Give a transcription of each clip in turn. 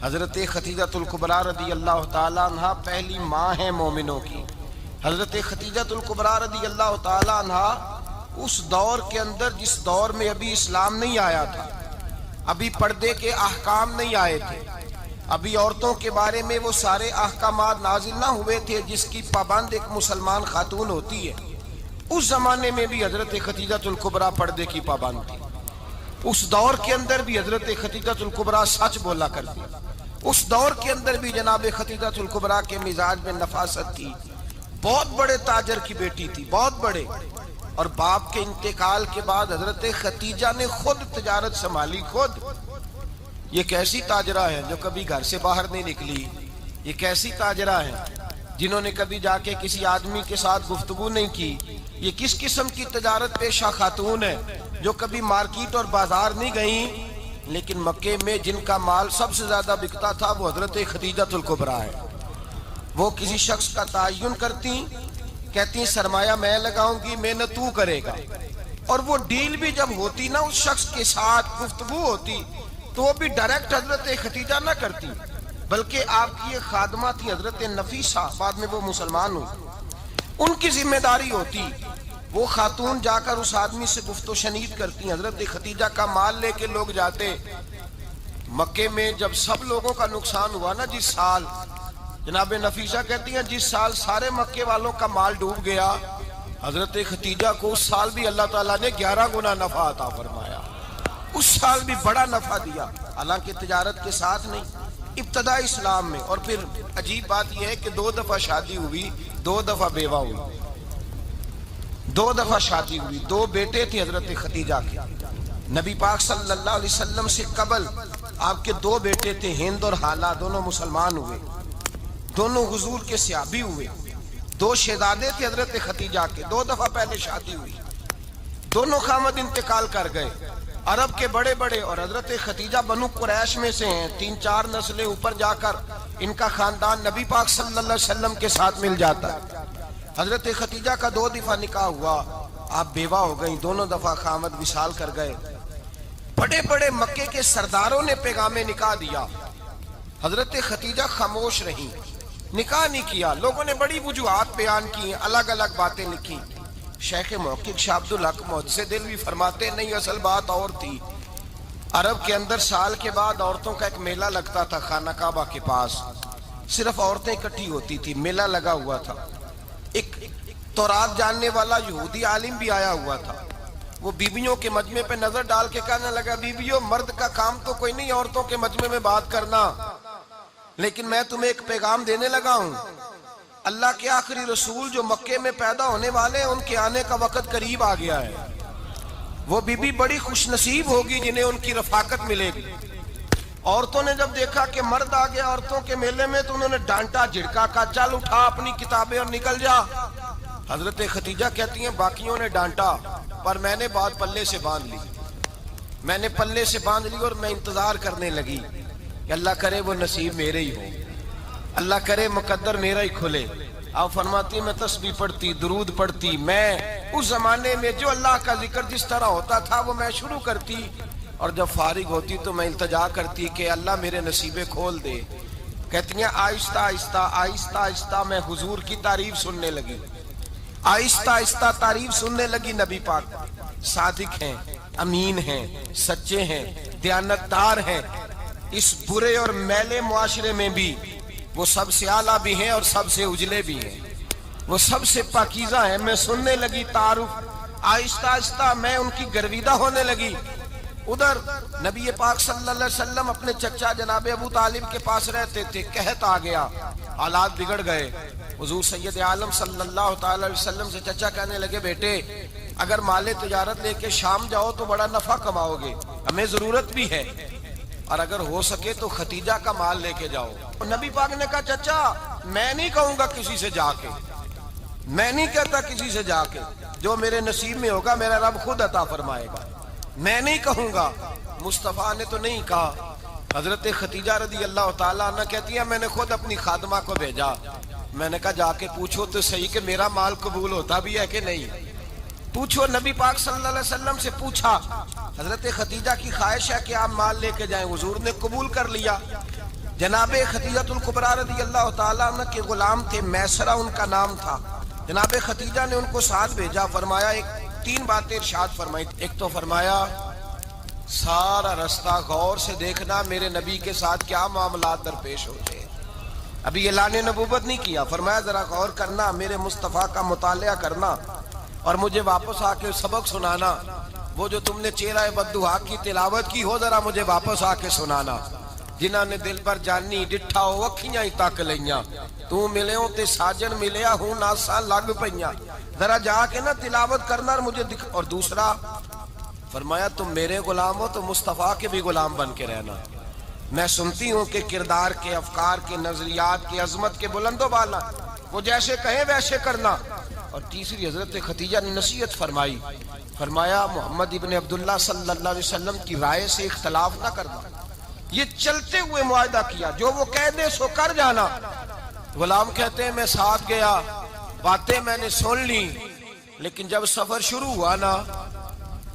حضرت خدیجۃ الکبریٰ رضی اللہ تعالی عنہ پہلی ماں ہیں مومنوں کی۔ حضرت خدیجۃ الکبریٰ رضی اللہ تعالی عنہ اس دور کے اندر جس دور میں ابھی اسلام نہیں آیا تھا، ابھی پردے کے احکام نہیں آئے تھے، ابھی عورتوں کے بارے میں وہ سارے احکامات نازل نہ ہوئے تھے جس کی پابند ایک مسلمان خاتون ہوتی ہے، اس زمانے میں بھی حضرت خدیجۃ الکبریٰ پردے کی پابند تھی۔ اس دور کے اندر بھی حضرت خدیجۃ الکبریٰ سچ بولا کرتی، اس دور کے اندر بھی جناب خدیجۃ الکبریٰ کے مزاج میں نفاست تھی۔ بہت بڑے تاجر کی بیٹی تھی، بہت بڑے، اور باپ کے انتقال کے بعد حضرت خدیجہ نے خود تجارت سنبھالی، خود۔ یہ کیسی تاجرہ ہے جو کبھی گھر سے باہر نہیں نکلی؟ یہ کیسی تاجرہ ہے جنہوں نے کبھی جا کے کسی آدمی کے ساتھ گفتگو نہیں کی؟ یہ کس قسم کی تجارت پیشہ خاتون ہے جو کبھی مارکیٹ اور بازار نہیں گئیں؟ لیکن مکے میں جن کا مال سب سے زیادہ بکتا تھا وہ حضرت خدیجۃ الکبریٰ ہے۔ وہ کسی شخص کا تعین کرتی، کہتی سرمایہ میں لگاؤں گی، محنت تو کرے گا، اور وہ ڈیل بھی جب ہوتی نا، اس شخص کے ساتھ گفتگو ہوتی تو وہ بھی ڈائریکٹ حضرت خدیجہ نہ کرتی، بلکہ آپ کی یہ خادمہ تھی حضرت نفیسہ، بعد میں وہ مسلمان ہوئی، ان کی ذمہ داری ہوتی۔ وہ خاتون جا کر اس آدمی سے گفت و شنید کرتی، حضرت خدیجہ کا مال لے کے لوگ جاتے۔ مکے میں جب سب لوگوں کا نقصان ہوا نا، جس سال، جناب نفیسہ کہتی ہیں جس سال سارے مکے والوں کا مال ڈوب گیا، حضرت خدیجہ کو اس سال بھی اللہ تعالیٰ نے 11 گنا نفع عطا فرمایا، اس سال بھی بڑا نفع دیا، حالانکہ تجارت کے ساتھ نہیں، ابتدا اسلام میں۔ اور پھر عجیب بات یہ ہے کہ 2 دفعہ شادی ہوئی، 2 دفعہ بیوہ ہوئی، 2 دفعہ شادی ہوئی، 2 بیٹے تھے حضرت خدیجہ کے۔ نبی پاک صلی اللہ علیہ وسلم سے قبل آپ کے 2 بیٹے تھے، ہند اور حالہ، دونوں مسلمان ہوئے، دونوں حضور کے صحابی ہوئے۔ 2 شہزادے تھے حضرت خدیجہ کے، 2 دفعہ پہلے شادی ہوئی، دونوں خامد انتقال کر گئے، عرب کے بڑے بڑے، اور حضرت خدیجہ بنو قریش میں سے ہیں، 3-4 نسلیں اوپر جا کر ان کا خاندان نبی پاک صلی اللہ علیہ وسلم کے ساتھ مل جاتا ہے۔ حضرت خدیجہ کا 2 دفعہ نکاح ہوا، آپ بیوہ ہو گئیں، دونوں دفعہ خامد وصال کر گئے۔ بڑے بڑے مکے کے سرداروں نے پیغام نکاح دیا، حضرت خدیجہ خاموش رہیں، نکاح نہیں کیا۔ لوگوں نے بڑی وجوہات بیان کی، الگ الگ باتیں لکھی۔ شیخ محقق شاہ عبدالحق محدث دہلوی فرماتے نہیں، اصل بات اور تھی۔ عرب کے اندر سال کے بعد عورتوں کا ایک میلہ لگتا تھا خانہ کعبہ کے پاس، صرف عورتیں اکٹھی ہوتی تھی، میلہ لگا ہوا تھا۔ ایک تورات جاننے والا یہودی عالم بھی آیا ہوا تھا، وہ بیویوں کے مجمع پہ نظر ڈال کے کہنے لگا، بیویوں، مرد کا کام تو کوئی نہیں عورتوں کے مجمع میں بات کرنا، لیکن میں تمہیں ایک پیغام دینے لگا ہوں۔ اللہ کے آخری رسول جو مکے میں پیدا ہونے والے ہیں، ان کے آنے کا وقت قریب آ گیا ہے۔ وہ بیوی بڑی خوش نصیب ہوگی جنہیں ان کی رفاقت ملے گی۔ عورتوں نے جب دیکھا کہ مرد آ گیا عورتوں کے میلے میں تو انہوں نے ڈانٹا، جھڑکا، کہا چل اٹھا اپنی کتابیں اور نکل جا۔ حضرت خدیجہ کہتی ہیں باقیوں نے ڈانٹا، پر میں نے بات پلے سے باندھ لی، میں نے پلے سے باندھ لی، اور میں انتظار کرنے لگی کہ اللہ کرے وہ نصیب میرے ہی ہو، اللہ کرے مقدر میرا ہی کھلے۔ آپ فرماتی میں تسبیح پڑھتی، درود پڑھتی، میں اس زمانے میں جو اللہ کا ذکر جس طرح ہوتا تھا وہ میں شروع کرتی، اور جب فارغ ہوتی تو میں التجا کرتی کہ اللہ میرے نصیبے کھول دے۔ کہتی ہیں آہستہ آہستہ آہستہ آہستہ میں حضور کی تعریف سننے لگی، آہستہ آہستہ تعریف سننے لگی۔ نبی پاک صادق ہیں، امین ہیں، سچے ہیں، دیانتدار ہیں، اس برے اور میلے معاشرے میں بھی وہ سب سے اعلیٰ بھی ہیں اور سب سے اجلے بھی ہیں، وہ سب سے پاکیزہ ہیں۔ میں سننے لگی تعارف، آہستہ آہستہ میں ان کی گرویدہ ہونے لگی۔ ادھر نبی پاک صلی اللہ علیہ وسلم اپنے چچا جناب ابو طالب کے پاس رہتے تھے، قحط آ گیا، حالات بگڑ گئے۔ حضور سید عالم صلی اللہ تعالی علیہ وسلم سے چچا کہنے لگے، بیٹے اگر مال تجارت لے کے شام جاؤ تو بڑا نفع کماؤ گے، ہمیں ضرورت بھی ہے، اور اگر ہو سکے تو خدیجہ کا مال لے کے جاؤ۔ نبی پاک نے کہا چچا میں نہیں کہوں گا کسی سے جا کے، میں نہیں کہتا کسی سے جا کے، جو میرے نصیب میں ہوگا میرا رب خود عطا فرمائے گا، میں نہیں کہوں گا۔ مصطفیٰ نے تو نہیں کہا۔ حضرت خدیجہ رضی اللہ تعالیٰ عنہ کہتی ہے میں نے خود اپنی خادمہ کو بھیجا، میں نے کہا جا کے پوچھو تو صحیح کہ میرا مال قبول ہوتا بھی ہے کہ نہیں، پوچھو۔ نبی پاک صلی اللہ علیہ وسلم سے پوچھا، حضرت خدیجہ کی خواہش ہے کہ آپ مال لے کے جائیں، حضور نے قبول کر لیا۔ جناب خدیجہ الکبریٰ رضی اللہ تعالیٰ عنہ کے غلام تھے، میسرہ ان کا نام تھا۔ جناب خدیجہ نے ان کو ساتھ بھیجا، فرمایا تین باتیں ارشاد فرمائی۔ ایک تو فرمایا سارا رستہ غور سے دیکھنا میرے نبی کے ساتھ کیا معاملات درپیش ہوتے ہیں۔ ابھی اعلان نبوت نہیں کیا، فرمایا ذرا غور کرنا، میرے مصطفیٰ کا مطالعہ کرنا اور مجھے واپس آ کے سبق سنانا۔ وہ جو تم نے چہرہ بددعا کی تلاوت کی ہو، ذرا مجھے واپس آ کے سنانا۔ جنہاں نے دل پر جانی ڈٹھا ہو اکھیاں ہی تک لئیاں، تو ملے ہوں تے ساجن ملیا ہوں ناساں لگ پئیاں، ذرا جا کے نا تلاوت کرنا اور مجھے اور دوسرا فرمایا تم میرے غلام ہو تو مصطفیٰ کے بھی غلام بن کے رہنا۔ میں سنتی ہوں کہ کردار کے، افکار کے، نظریات کے، عظمت کے بلند و بالا، وہ جیسے کہیں ویسے کرنا۔ اور تیسری حضرت خدیجہ نے نصیحت فرمائی، فرمایا محمد ابن عبداللہ صلی اللہ علیہ وسلم کی رائے سے اختلاف نہ کرنا۔ یہ چلتے ہوئے معاہدہ کیا، جو وہ کہہ دے سو کر جانا۔ غلام کہتے ہیں میں ساتھ گیا، باتیں میں نے سن لی، لیکن جب سفر شروع ہوا نا،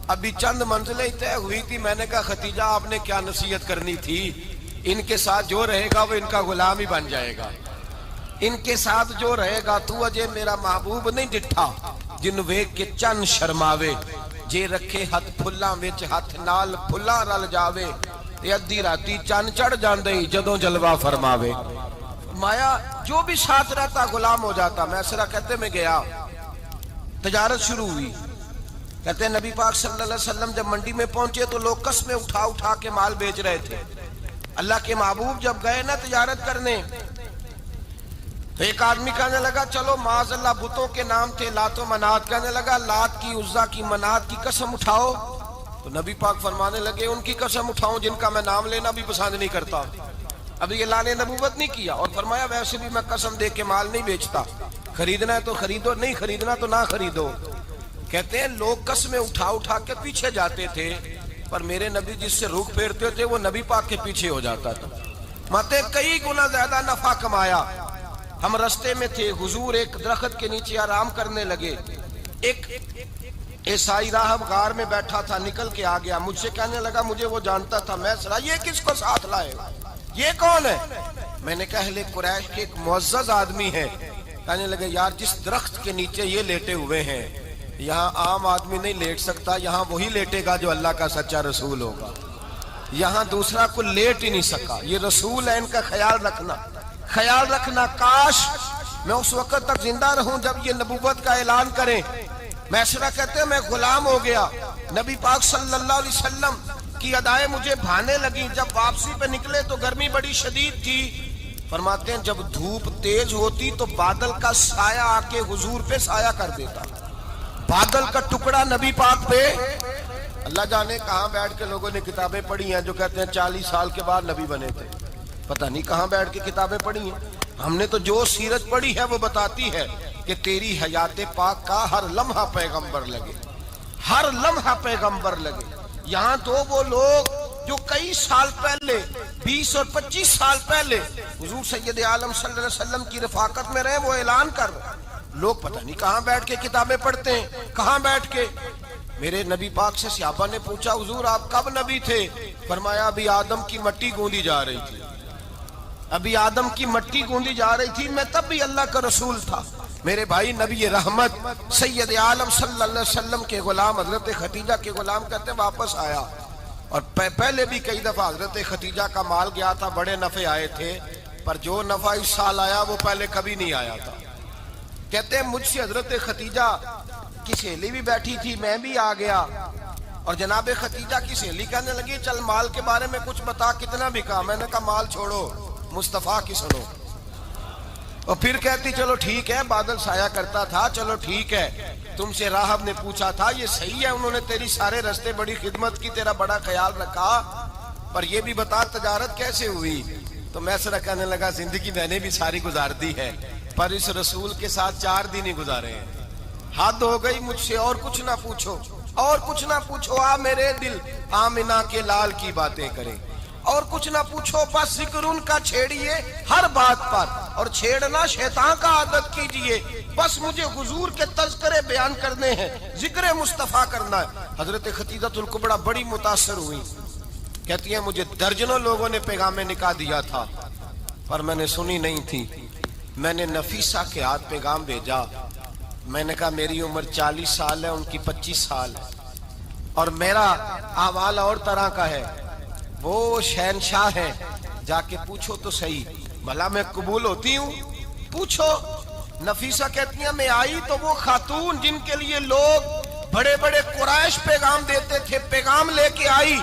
ابھی چند منزلیں طے ہوئی تھی، میں نے کہا خدیجہ آپ نے کیا نصیحت کرنی تھی، ان کے ساتھ جو رہے گا وہ ان کا غلام ہی بن جائے گا، ان کے ساتھ جو رہے گا تو اجے میرا محبوب نہیں ڈٹھا جن ویکھ کے چن شرماوے، جے رکھے ہاتھ پھلاں وچ ہاتھ نال پھلاں رل جاوے، تے ادھی راتی چن چڑھ جاندے جدوں جلوہ فرماوے۔ فرمایا جو بھی ساتھ رہتا غلام ہو جاتا۔ میسرہ کہتے میں گیا، تجارت شروع ہوئی۔ کہتے ہیں نبی پاک صلی اللہ علیہ وسلم جب منڈی میں پہنچے تو لوگ قسمیں اٹھا اٹھا کے مال بیچ رہے تھے۔ اللہ کے محبوب جب گئے نا تجارت کرنے تو ایک آدمی کہنے لگا چلو معاذ اللہ بتوں کے نام تھے لات و منات، کہنے لگا لات کی، عزا کی، منات کی قسم اٹھاؤ۔ تو نبی پاک فرمانے لگے ان کی قسم اٹھاؤں جن کا میں نام لینا بھی پسند نہیں کرتا۔ ابھی اعلان نبوت نہیں کیا، اور فرمایا ویسے بھی میں قسم دے کے مال نہیں بیچتا، خریدنا ہے تو خریدو، نہیں خریدنا تو نہ خریدو۔ کہتے ہیں لوگ قسمیں اٹھا اٹھا کے پیچھے جاتے تھے، پر میرے نبی جس سے رخ پھیرتے تھے وہ نبی پاک کے پیچھے ہو جاتا تھا۔ ماتے کئی گنا زیادہ نفع کمایا۔ ہم رستے میں تھے، حضور ایک درخت کے نیچے آرام کرنے لگے، ایک عیسائی راہب غار میں بیٹھا تھا، نکل کے آ گیا، مجھ سے کہنے لگا مجھے وہ جانتا تھا۔ میں سرا یہ کس کو ساتھ لائے، یہ کون ہے؟ میں نے کہا اہل قریش کے ایک معزز آدمی ہے۔ کہنے لگے یار جس درخت کے نیچے یہ لیٹے ہوئے ہیں یہاں عام آدمی نہیں لیٹ سکتا، یہاں وہی لیٹے گا جو اللہ کا سچا رسول ہوگا، یہاں دوسرا کوئی لیٹ ہی نہیں سکا، یہ رسول ہے، ان کا خیال رکھنا، خیال رکھنا۔ کاش میں اس وقت تک زندہ رہوں جب یہ نبوت کا اعلان کریں۔ میسرہ کہتے ہیں میں غلام ہو گیا، نبی پاک صلی اللہ علیہ وسلم کی ادائیں مجھے بھانے لگی۔ جب واپسی پہ نکلے تو گرمی بڑی شدید تھی۔ فرماتے ہیں جب دھوپ تیز ہوتی تو بادل کا سایہ آ کے حضور پہ سایہ کر دیتا، بادل کا ٹکڑا نبی پاک پہ۔ اللہ جانے کہاں بیٹھ کے لوگوں نے کتابیں پڑھی ہیں جو کہتے ہیں 40 سال کے بعد نبی بنے تھے، پتہ نہیں کہاں بیٹھ کے کتابیں پڑھی ہیں۔ ہم نے تو جو سیرت پڑھی ہے وہ بتاتی ہے کہ تیری حیات پاک کا ہر لمحہ پیغمبر لگے، ہر لمحہ پیغمبر لگے۔ یہاں تو وہ لوگ جو کئی سال پہلے 20 اور 25 سال پہلے حضور سید عالم صلی اللہ علیہ وسلم کی رفاقت میں رہے، وہ اعلان کر رہے، لوگ پتہ نہیں کہاں بیٹھ کے کتابیں پڑھتے ہیں، کہاں بیٹھ کے۔ میرے نبی پاک سے صحابہ نے پوچھا حضور آپ کب نبی تھے؟ فرمایا ابھی آدم کی مٹی گوندی جا رہی تھی، ابھی آدم کی مٹی گوندی جا رہی تھی، میں تب بھی اللہ کا رسول تھا۔ میرے بھائی نبی رحمت سید عالم صلی اللہ علیہ وسلم کے غلام حضرت خدیجہ کے غلام کہتے واپس آیا، اور پہلے بھی کئی دفعہ حضرت خدیجہ کا مال گیا تھا، بڑے نفع آئے تھے، پر جو نفع اس سال آیا وہ پہلے کبھی نہیں آیا تھا۔ کہتے ہیں مجھ سے حضرت خدیجہ کی سہیلی بھی بیٹھی تھی، میں بھی آ گیا، اور جناب خدیجہ کی سہیلی کہنے لگی چل مال کے بارے میں کچھ بتا، کتنا بکا؟ میں نے کہا مال چھوڑو، مصطفیٰ کی سنو۔ اور پھر کہتی چلو ٹھیک ہے، بادل سایہ کرتا تھا، چلو ٹھیک ہے، تم سے راہب نے پوچھا تھا یہ صحیح ہے، انہوں نے تیری سارے رستے بڑی خدمت کی، تیرا بڑا خیال رکھا، پر یہ بھی بتا تجارت کیسے ہوئی؟ تو میسرہ کہنے لگا زندگی میں نے بھی ساری گزار دی ہے، پر اس رسول کے ساتھ 4 دن ہی گزارے ہیں، حد ہو گئی مجھ سے، اور کچھ نہ پوچھو، اور کچھ نہ پوچھو، آ میرے دل آمنہ کے لال کی باتیں کریں، اور کچھ نہ پوچھو، بس ذکر ان کا چھیڑیے ہر بات پر، اور چھیڑنا شیطان کا عادت کیجئے، بس مجھے حضور کے تذکرے بیان کرنے ہیں، ذکر مصطفیٰ کرنا ہے۔ حضرت خدیجہ الکبریٰ بڑی متاثر ہوئی، کہتی ہیں مجھے درجنوں لوگوں نے پیغام نکاح دیا تھا، پر میں نے سنی نہیں تھی. میں نے نفیسہ کے ہاتھ پیغام بھیجا. میں نے کہا میری عمر 40 سال ہے, ان کی 25 سال ہے, اور میرا احوال اور طرح کا ہے. وہ شہنشاہ ہیں, جا کے پوچھو تو صحیح, بھلا میں قبول ہوتی ہوں؟ پوچھو. نفیسہ کہتی ہیں میں آئی تو وہ خاتون جن کے لیے لوگ بڑے بڑے قریش پیغام دیتے تھے, پیغام لے کے آئی.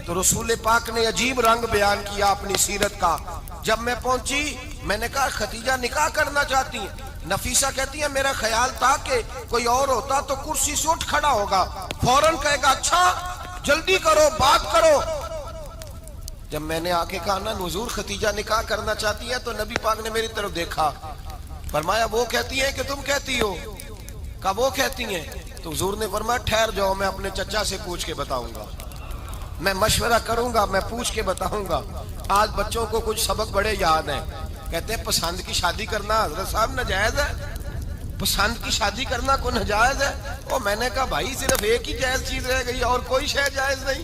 تو رسول پاک نے عجیب رنگ بیان کیا اپنی سیرت کا. جب میں پہنچی میں نے کہا ختیجہ نکاح کرنا چاہتی ہیں؟ نفیسہ کہتی ہے میرا خیال تھا کہ کوئی اور ہوتا تو کرسی سے اٹھ کھڑا ہوگا, فوراً کہے گا اچھا جلدی کرو بات کرو. جب میں نے آ کے کہا نا حضور ختیجہ نکاح کرنا چاہتی ہے, تو نبی پاک نے میری طرف دیکھا, فرمایا وہ کہتی ہیں کہ تم کہتی ہو؟ کہا وہ کہتی ہیں. تو حضور نے فرمایا ٹھہر جاؤ, میں اپنے چچا سے پوچھ کے بتاؤں گا, میں مشورہ کروں گا, میں پوچھ کے بتاؤں گا. آج بچوں کو کچھ سبق بڑے یاد ہیں. کہتے ہیں پسند کی شادی کرنا حضرت صاحب ناجائز ہے, پسند کی شادی کرنا کو ناجائز ہے. اور میں نے کہا بھائی صرف ایک ہی جائز چیز رہ گئی, اور کوئی شے جائز نہیں.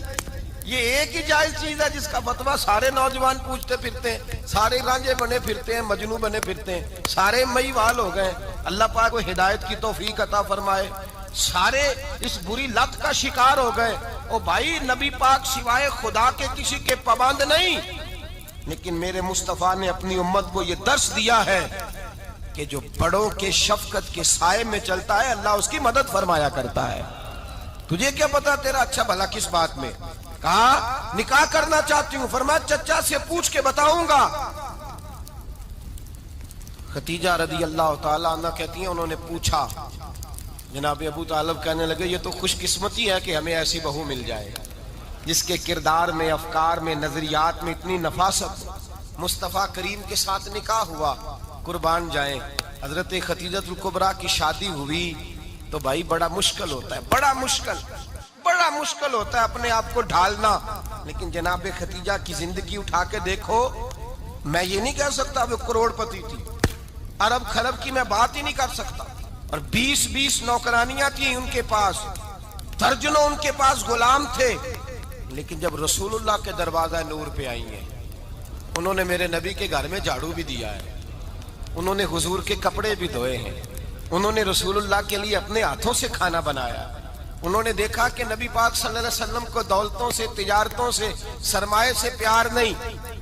یہ ایک ہی جائز چیز ہے جس کا فتویٰ سارے نوجوان پوچھتے پھرتے ہیں, سارے رانجے بنے پھرتے ہیں, مجنوں بنے پھرتے ہیں, سارے مئی وال ہو گئے. اللہ پاک کو ہدایت کی توفیق عطا فرمائے. سارے اس بری لت کا شکار ہو گئے. او بھائی نبی پاک سوائے خدا کے کسی کے پابند نہیں, لیکن میرے مصطفیٰ نے اپنی امت کو یہ درس دیا ہے کہ جو بڑوں کے شفقت کے سائے میں چلتا ہے اللہ اس کی مدد فرمایا کرتا ہے. تجھے کیا پتا تیرا اچھا بھلا کس بات میں؟ کہا نکاح کرنا چاہتی ہوں. فرمایا چچا سے پوچھ کے بتاؤں گا. ختیجہ رضی اللہ تعالیٰ عنہ کہتی ہیں انہوں نے پوچھا. جناب ابو طالب کہنے لگے یہ تو خوش قسمتی ہے کہ ہمیں ایسی بہو مل جائے جس کے کردار میں, افکار میں, نظریات میں اتنی نفاست. مصطفیٰ کریم کے ساتھ نکاح ہوا, قربان جائیں. حضرت ختیجہ الکبریٰ کی شادی ہوئی تو بھائی بڑا مشکل ہوتا ہے, بڑا مشکل ہوتا ہے اپنے آپ کو ڈھالنا. لیکن جناب ختیجہ کی زندگی اٹھا کے دیکھو, میں یہ نہیں کہہ سکتا وہ کروڑ پتی تھی, ارب خرب کی میں بات ہی نہیں کر سکتا. اور 20 نوکرانیاں تھیں ان کے پاس, درجنوں ان کے پاس غلام تھے. لیکن جب رسول اللہ کے دروازہ نور پہ آئی ہیں, انہوں نے میرے نبی کے گھر میں جھاڑو بھی دیا ہے, انہوں نے حضور کے کپڑے بھی دھوئے ہیں, انہوں نے رسول اللہ کے لیے اپنے ہاتھوں سے کھانا بنایا. انہوں نے دیکھا کہ نبی پاک صلی اللہ علیہ وسلم کو دولتوں سے, تجارتوں سے, سرمایے سے پیار نہیں.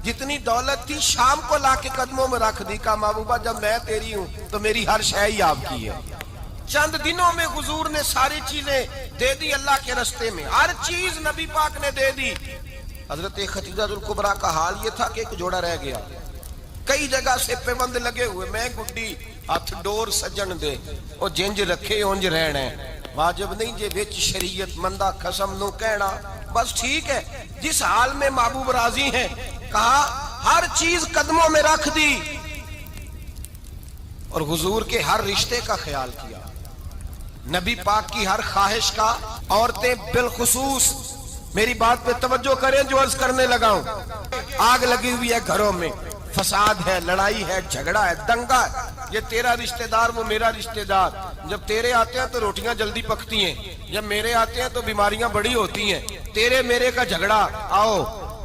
جتنی دولت تھی شام کو لا کے قدموں میں رکھ دی. کہا محبوبہ جب میں تیری ہوں تو میری ہر شے ہی آپ کی ہے. چند دنوں میں حضور نے ساری چیزیں دے دی اللہ کے رستے میں, ہر چیز نبی پاک نے دے دی. حضرت ختیجہ الکبریٰ کا حال یہ تھا کہ ایک جوڑا رہ گیا, کئی جگہ سے پیوند لگے ہوئے, میں گڈی ہاتھ ڈور سجن دے او جنج رکھے اونج رہنا, واجب نہیں جے وچ شریعت مندہ قسم نو کہنا. بس ٹھیک ہے, جس حال میں محبوب راضی ہیں. کہا ہر چیز قدموں میں رکھ دی اور حضور کے ہر رشتے کا خیال کیا, نبی پاک کی ہر خواہش کا. عورتیں بالخصوص میری بات پہ توجہ کریں جو عرض کرنے لگا ہوں. آگ لگی ہوئی ہے گھروں میں, فساد ہے, لڑائی ہے, جھگڑا ہے, دنگا ہے. یہ تیرا رشتہ دار وہ میرا رشتہ دار. جب تیرے آتے ہیں تو روٹیاں جلدی پکتی ہیں, جب میرے آتے ہیں تو بیماریاں بڑی ہوتی ہیں. تیرے میرے کا جھگڑا. آؤ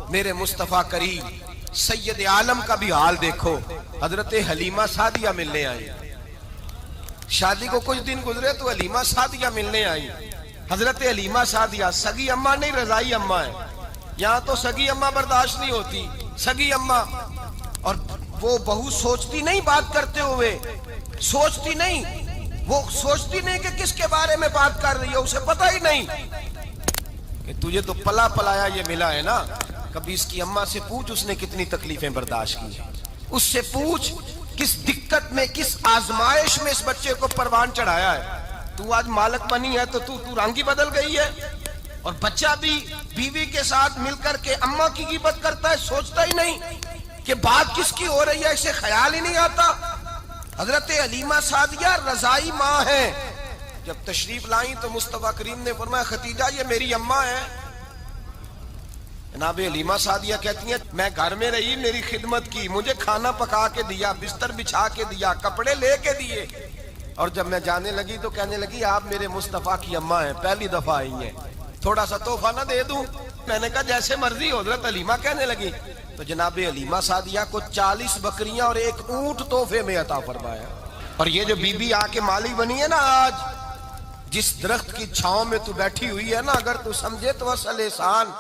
میرے مصطفیٰ کریم سید عالم کا بھی حال دیکھو. حضرت حلیمہ سعدیہ ملنے آئی, شادی کو کچھ دن گزرے تو حلیمہ سعدیہ ملنے آئی. حضرت حلیمہ سعدیہ سگی اماں نہیں, رضائی اماں ہے. یہاں تو سگی اماں برداشت نہیں ہوتی, سگی اماں. اور وہ بہو سوچتی نہیں بات کرتے ہوئے, سوچتی نہیں, وہ سوچتی نہیں کہ کس کے بارے میں بات کر رہی ہے, اسے پتہ ہی نہیں کہ تجھے تو پلا پلایا یہ ملا ہے نا. کبھی اس کی اماں سے پوچھ اس نے کتنی تکلیفیں برداشت کی, اس سے پوچھ کس دقت میں, کس آزمائش میں اس بچے کو پروان چڑھایا ہے. تو آج مالک بنی ہے تو رنگ ہی بدل گئی ہے. اور بچہ بھی بیوی کے ساتھ مل کر کے اماں کی غیبت کرتا ہے, سوچتا ہی نہیں کہ بات کس کی ہو رہی ہے, اسے خیال ہی نہیں آتا. حضرت حلیمہ سعدیہ رضائی ماں ہے. جب تشریف لائیں تو مصطفیٰ کریم نے فرمایا ختیجہ یہ میری اماں ہے. جناب حلیمہ سعدیہ کہتی ہیں میں گھر میں رہی, میری خدمت کی, مجھے کھانا پکا کے دیا, بستر بچھا کے دیا, کپڑے لے کے دیے. اور جب میں جانے لگی تو کہنے لگی آپ میرے مصطفیٰ کی اماں ہیں, پہلی دفعہ آئی ہیں, تھوڑا سا تحفہ نہ دے دوں. میں نے کہا جیسے مرضی ہو۔ حضرت علیمہ کہنے لگی تو جناب علیمہ سعدیہ کو 40 بکریاں اور 1 اونٹ تحفے میں عطا فرمایا۔ اور یہ جو بی بی آ کے مالی بنی ہے نا آج، جس درخت کی چھاؤں میں تو بیٹھی ہوئی ہے نا، اگر تو سمجھے تو اصل احسان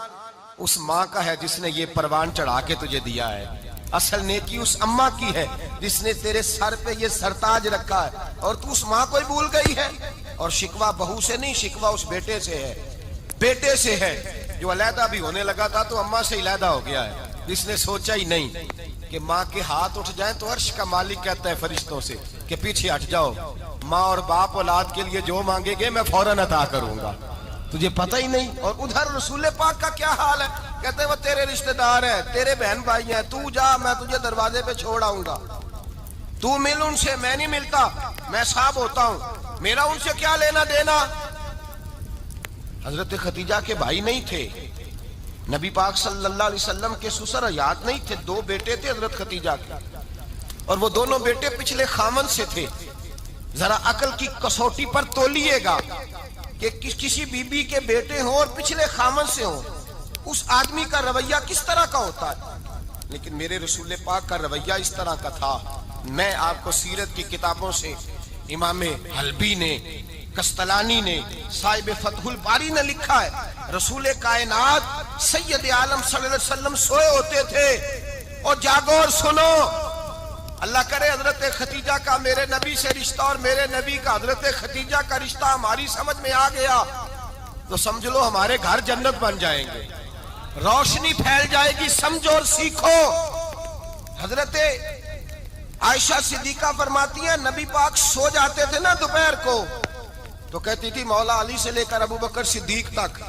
اس ماں کا ہے جس نے یہ پروان چڑھا کے تجھے دیا ہے۔ اصل نیکی اس اماں کی ہے جس نے تیرے سر پہ یہ سرتاج رکھا ہے، اور تو اس ماں کو ہی بھول گئی ہے۔ اور شکوہ بہو سے نہیں، شکوہ اس بیٹے سے ہے، بیٹے سے ہے جو علیحدہ بھی ہونے لگا تھا تو اماں سے علیحدہ ہو گیا ہے، جس نے سوچا ہی نہیں کہ ماں کے ہاتھ اٹھ جائیں تو عرش کا مالک کہتا ہے فرشتوں سے کہ پیچھے ہٹ جاؤ، ماں اور باپ اولاد کے لیے جو مانگے گے میں فوراً عطا کروں گا، تجھے پتہ ہی نہیں۔ اور ادھر رسول پاک کا کیا حال ہے، کہتے ہیں وہ تیرے رشتہ دار ہیں، تیرے بہن بھائی ہیں، تو جا میں تجھے دروازے پہ چھوڑ آؤں گا، تو مل ان سے، میں نہیں ملتا، میں صاحب ہوتا ہوں، میرا ان سے کیا لینا دینا۔ حضرت خدیجہ کے بھائی نہیں تھے، نبی پاک صلی اللہ علیہ وسلم کے سسر حیات نہیں تھے، 2 بیٹے تھے حضرت خدیجہ کے، اور وہ دونوں بیٹے پچھلے خامن سے تھے۔ ذرا عقل کی کسوٹی پر تولیے گا کہ کسی بی بی کے بیٹے ہوں اور پچھلے خامن سے ہوں، اس آدمی کا رویہ کس طرح کا ہوتا ہے۔ لیکن میرے رسول پاک کا رویہ اس طرح کا تھا۔ میں آپ کو سیرت کی کتابوں سے امام حلبی نے، کستلانی نے، صاحب فتح الباری نے لکھا ہے، رسول کائنات سید عالم صلی اللہ علیہ وسلم سوئے ہوتے تھے اور جاگو اور سنو، اللہ کرے حضرت خدیجہ کا میرے نبی سے رشتہ اور میرے نبی کا حضرت خدیجہ کا رشتہ ہماری سمجھ میں آ گیا تو سمجھ لو ہمارے گھر جنت بن جائیں گے، روشنی پھیل جائے گی، سمجھو اور سیکھو۔ حضرت عائشہ صدیقہ فرماتی ہیں نبی پاک سو جاتے تھے نا دوپہر کو تو کہتی تھی مولا علی سے لے کر ابو بکر صدیق تک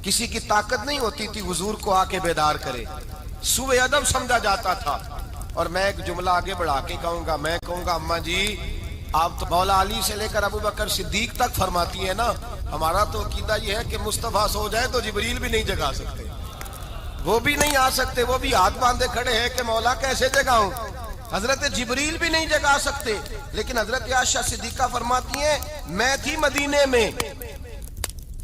کسی کی طاقت نہیں ہوتی تھی حضور کو آ کے بیدار کرے، سوء ادب سمجھا جاتا تھا۔ اور میں ایک جملہ آگے بڑھا کے کہوں گا، میں کہوں گا اماں جی آپ تو مولا علی سے لے کر ابو بکر صدیق تک فرماتی ہے نا، ہمارا تو عقیدہ یہ ہے کہ مصطفیٰ سو جائے تو جبریل بھی نہیں جگا سکتے، وہ بھی نہیں آ سکتے، وہ بھی ہاتھ باندھے کھڑے ہیں کہ مولا کیسے جگاؤں، حضرت جبریل بھی نہیں جگا سکتے۔ لیکن حضرت عائشہ صدیقہ فرماتی ہیں میں تھی مدینے میں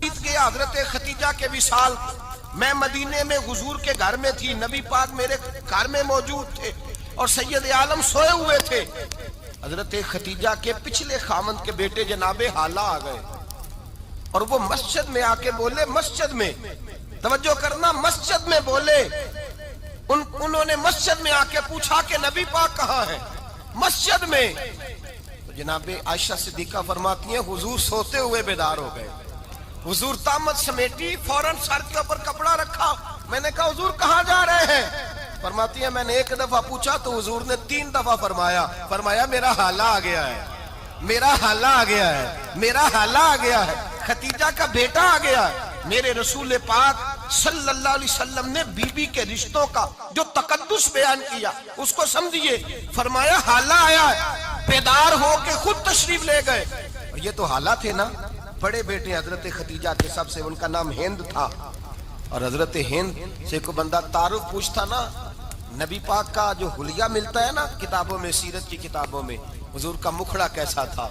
کے حضرت خدیجہ کے وصال، میں مدینے میں حضور کے گھر میں تھی، نبی پاک میرے گھر میں موجود تھے اور سید عالم سوئے ہوئے تھے۔ حضرت خدیجہ کے پچھلے خامند کے بیٹے جناب حالہ آ گئے اور وہ مسجد میں آ کے بولے، مسجد میں توجہ کرنا، مسجد میں بولے، انہوں نے مسجد میں آ کے پوچھا کہ نبی پاک کہاں ہے، مسجد میں۔ تو جناب عائشہ صدیقہ فرماتی ہیں حضور سوتے ہوئے بیدار ہو گئے، حضور طامت سمیٹی، فوراً سر کے اوپر کپڑا رکھا، میں نے کہا حضور کہاں جا رہے ہیں، فرماتی ہے میں نے 1 دفعہ پوچھا تو حضور نے 3 دفعہ فرمایا میرا حالہ آ گیا ہے، میرا حالہ آ گیا ہے، میرا حالہ آ گیا ہے، خدیجہ کا بیٹا آ گیا ہے۔ میرے رسول پاک صلی اللہ علیہ وسلم نے بی بی کے رشتوں کا جو تقدس بیان کیا اس کو سمجھیے، فرمایا حالہ آیا ہے، بیدار ہو کے خود تشریف لے گئے۔ اور یہ تو حالہ تھے نا، بڑے بیٹے حضرت خدیجہ کے سب سے، ان کا نام ہند تھا، اور حضرت ہند سے کوئی بندہ تعارف پوچھتا نا، نبی پاک کا جو حلیہ ملتا ہے نا کتابوں میں، سیرت کی کتابوں میں، حضور کا مکھڑا کیسا تھا،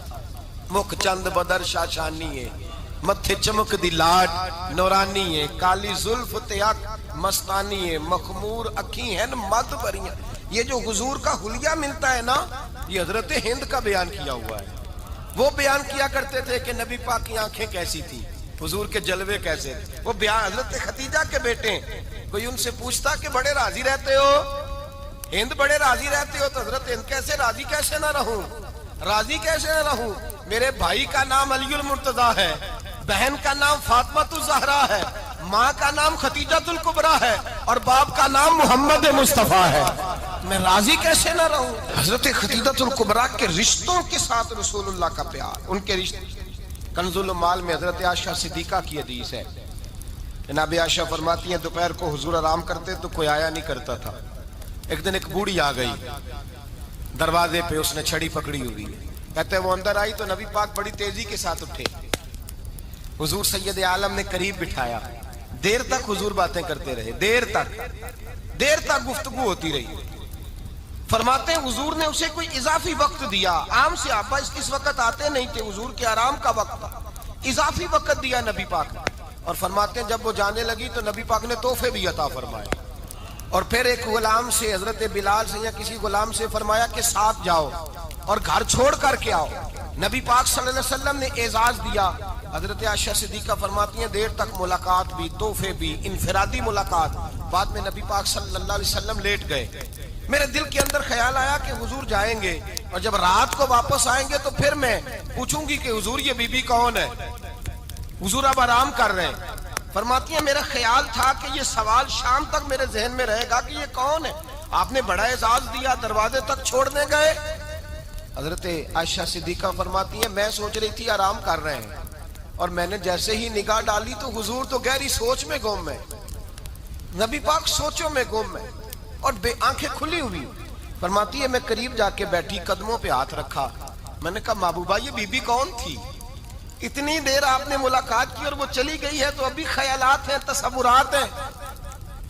مکھ چند بدر شاشانی ہے، متھے چمک دی لاڈ نورانی ہے، کالی زلف تیاک مستانی ہے، مخمور اکھی ہیں مد بریاں۔ یہ جو حضور کا حلیہ ملتا ہے نا یہ حضرت ہند کا بیان کیا ہوا ہے۔ وہ بیان کیا کرتے تھے کہ نبی پاک کی آنکھیں کیسی تھی، حضور کے جلوے کیسے تھے، وہ بیان حضرت خدیجہ کے بیٹے ہیں۔ کوئی ان سے پوچھتا کہ بڑے راضی رہتے ہو ہند، بڑے راضی رہتے ہو، تو حضرت ہند کیسے راضی کیسے نہ رہوں، راضی کیسے نہ رہوں، میرے بھائی کا نام علی المرتضیٰ ہے، بہن کا نام فاطمہ الزہرا ہے، ماں کا نام خدیجہ الکبریٰ ہے اور باپ کا نام محمد مصطفیٰ ہے، میں راضی کیسے نہ رہوں۔ حضرت خدیجہ الکبریٰ کے رشتوں کے ساتھ رسول اللہ کا پیار، ان کے رشتے۔ کنز المال میں حضرت عائشہ صدیقہ کی حدیث ہے، جناب عائشہ فرماتی ہیں دوپہر کو حضور آرام کرتے تو کوئی آیا نہیں کرتا تھا، ایک دن ایک بوڑھی آ گئی دروازے پہ، اس نے چھڑی پکڑی ہوئی ہے، کہتے ہیں وہ اندر آئی تو نبی پاک بڑی تیزی کے ساتھ اٹھے، حضور سید عالم نے قریب بٹھایا، دیر تک حضور باتیں کرتے رہے، دیر تک گفتگو ہوتی رہی۔ فرماتے ہیں حضور نے اسے کوئی اضافی وقت دیا، عام صحابہ اس وقت آتے نہیں تھے، حضور کے آرام کا وقت تھا، اضافی وقت دیا نبی پاک، اور فرماتے ہیں جب وہ جانے لگی تو نبی پاک نے تحفے بھی عطا فرمائے، اور پھر ایک غلام سے، حضرت بلال سے یا کسی غلام سے فرمایا کہ ساتھ جاؤ اور گھر چھوڑ کر کے آؤ۔ نبی پاک صلی اللہ علیہ وسلم نے اعزاز دیا۔ حضرت عائشہ صدیقہ فرماتی ہیں دیر تک ملاقات بھی، تحفے بھی، انفرادی ملاقات۔ بعد میں نبی پاک صلی اللہ علیہ وسلم لیٹ گئے۔ میرے دل کے اندر خیال آیا کہ حضور جائیں گے اور جب رات کو واپس آئیں گے تو پھر میں پوچھوں گی کہ حضور یہ بی بی کون ہے، حضور اب آرام کر رہے ہیں۔ فرماتی ہیں میرا خیال تھا کہ یہ سوال شام تک میرے ذہن میں رہے گا کہ یہ کون ہے، آپ نے بڑا اعزاز دیا، دروازے تک چھوڑنے گئے۔ حضرت عائشہ صدیقہ فرماتی ہیں میں سوچ رہی تھی آرام کر رہے ہیں، اور میں نے جیسے ہی نگاہ ڈالی تو حضور تو گہری سوچ میں گم ہے، نبی پاک سوچوں میں گم ہے اور بے آنکھیں کھلی ہوئی۔ فرماتی ہے میں قریب جا کے بیٹھی، قدموں پہ ہاتھ رکھا، میں نے کہا محبوبہ یہ بی بی کون تھی؟ اتنی دیر آپ نے ملاقات کی اور وہ چلی گئی ہے تو ابھی خیالات ہیں، تصورات ہیں۔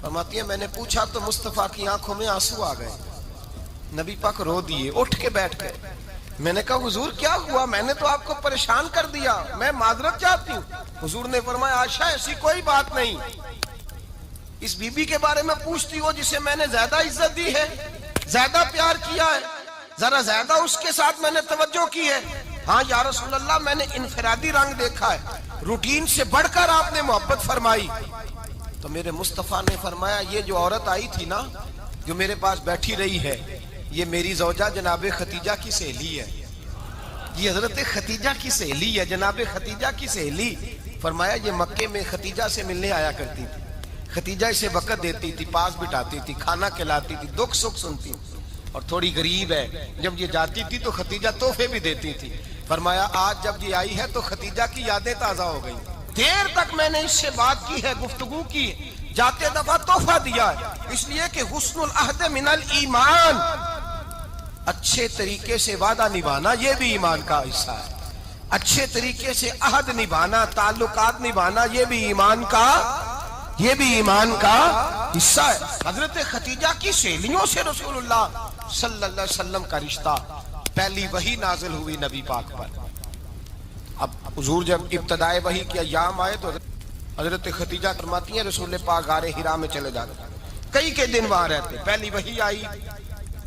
فرماتی ہے میں نے پوچھا تو مصطفیٰ کی آنکھوں میں آنسو آ گئے، نبی پاک رو دیے، اٹھ کے بیٹھ گئے۔ میں نے کہا حضور کیا ہوا؟ میں نے تو آپ کو پریشان کر دیا، میں معذرت چاہتی ہوں۔ حضور نے فرمایا عائشہ ایسی کوئی بات نہیں، اس بی بی کے بارے میں پوچھتی ہو جسے میں نے زیادہ عزت دی ہے، زیادہ پیار کیا ہے، ذرا زیادہ اس کے ساتھ میں نے توجہ کی ہے۔ ہاں یا رسول اللہ میں نے انفرادی رنگ دیکھا ہے، روٹین سے بڑھ کر آپ نے محبت فرمائی۔ تو میرے مصطفیٰ نے فرمایا یہ جو عورت آئی تھی نا، جو میرے پاس بیٹھی رہی ہے، یہ میری زوجہ جناب ختیجہ کی سہیلی ہے، یہ حضرت ختیجہ کی سہیلی ہے، جناب ختیجہ کی سہیلی۔ فرمایا یہ مکے میں ختیجہ سے ملنے آیا کرتی تھی، ختیجہ اسے وقت دیتی تھی، پاس بٹھاتی تھی، کھانا کھلاتی تھی، دکھ سکھ سنتی، اور تھوڑی غریب ہے، جب یہ جاتی تھی تو ختیجہ تحفے بھی دیتی تھی۔ فرمایا آج جب یہ آئی ہے تو ختیجہ کی یادیں تازہ ہو گئی، دیر تک میں نے اس سے بات کی ہے، گفتگو کی، جاتے دفعہ تحفہ دیا ہے، اس لیے کہ حسن العہد من الایمان، اچھے طریقے سے وعدہ نبھانا یہ بھی ایمان کا حصہ ہے، اچھے طریقے سے عہد نبھانا، تعلقات نبھانا یہ بھی ایمان کا حصہ ہے۔ حضرت ختیجہ کی سہیلیوں سے رسول اللہ صلی اللہ علیہ وسلم کا رشتہ، پہلی وحی نازل ہوئی نبی پاک پر۔ اب حضور جب ابتدائے وحی کے ایام آئے تو حضرت ختیجہ فرماتی ہیں رسول پاک غار حرا میں چلے جاتے، کئی کے دن وہاں رہتے، پہلی وحی آئی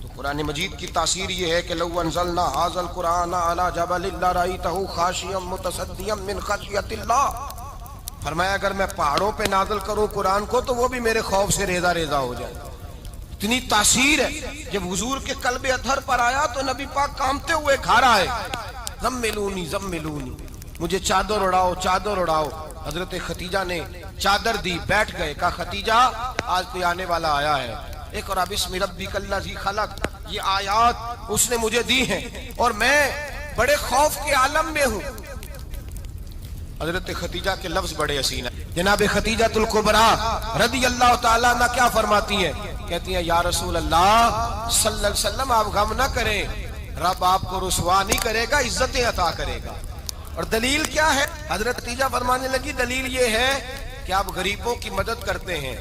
تو قرآن مجید کی تاثیر یہ ہے کہ لو انزلنا ھذا القرآن علی جبل لرأیتہ خاشعا متصدعا من خشیۃ اللہ، فرمایا اگر میں پہاڑوں پہ نازل کروں قرآن کو تو وہ بھی میرے خوف سے ریزہ ریزہ ہو جائے، اتنی تاثیر ہے۔ جب حضور کے قلب اطہر پر آیا تو نبی پاک کامتے ہوئے گھر آئے، زملونی زملونی، مجھے چادر اڑاؤ چادر اڑاؤ۔ حضرت ختیجہ نے چادر دی، بیٹھ گئے، کہا ختیجہ آج کوئی آنے والا آیا ہے، ایک اور بسم ربک الذی خلق، یہ آیات اس نے مجھے دی ہیں اور میں بڑے خوف کے عالم میں ہوں۔ حضرت ختیجہ کے لفظ بڑے حسین ہیں۔ جناب ختیجہ الکبریٰ رضی اللہ تعالیٰ عنہ کیا فرماتی ہیں؟ کہتی ہیں یا رسول اللہ صلی اللہ علیہ وسلم آپ غم نہ کریں، رب آپ کو رسوا نہیں کرے گا، عزتیں عطا کرے گا۔ اور دلیل کیا ہے؟ حضرت ختیجہ فرمانے لگی دلیل یہ ہے کہ آپ غریبوں کی مدد کرتے ہیں،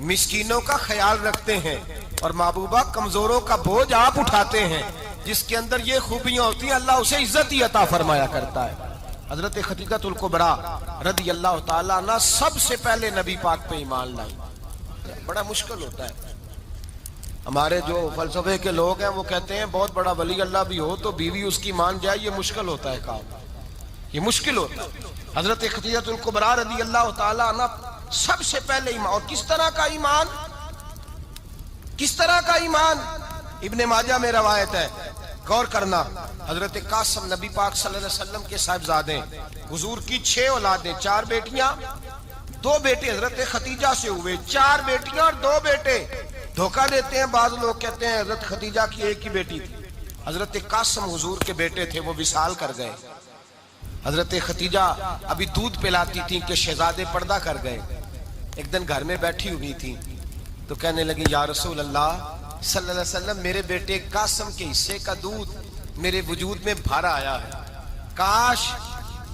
مسکینوں کا خیال رکھتے ہیں، اور محبوبہ کمزوروں کا بوجھ آپ اٹھاتے ہیں، جس کے اندر یہ خوبیاں ہوتی ہیں اللہ اسے عزت ہی عطا فرمایا کرتا ہے۔ حضرت ختیجہ الکبریٰ رضی اللہ تعالیٰ عنہ سب سے پہلے نبی پاک پہ ایمان لائی۔ بڑا مشکل ہوتا ہے، ہمارے جو فلسفے کے لوگ ہیں وہ کہتے ہیں بہت بڑا ولی اللہ بھی ہو تو بیوی اس کی مان جائے، یہ مشکل ہوتا ہے کام، یہ مشکل ہوتا ہے۔ حضرت ختیجہ الکبریٰ رضی اللہ تعالیٰ عنہ سب سے پہلے ایمان، اور کس طرح کا ایمان؟ کس طرح کا ایمان؟ ابن ماجہ میں روایت ہے، غور کرنا، حضرت قاسم نبی پاک صلی اللہ علیہ وسلم کے صاحبزادے، حضور کی 6 اولادیں، 4 بیٹیاں 2 بیٹے حضرت ختیجہ سے ہوئے، 4 بیٹیاں اور 2 بیٹے۔ دھوکہ دیتے ہیں بعض لوگ، کہتے ہیں حضرت ختیجہ کی ایک ہی بیٹی تھی، حضرت قاسم حضور کے بیٹے تھے، وہ وصال کر گئے۔ حضرت ختیجہ ابھی دودھ پلاتی تھی کہ شہزادے پردہ کر گئے۔ ایک دن گھر میں بیٹھی ہوئی تھی تو کہنے لگی یا رسول اللہ صلی اللہ علیہ وسلم میرے بیٹے قاسم کے حصے کا دودھ میرے وجود میں بھر آیا ہے، کاش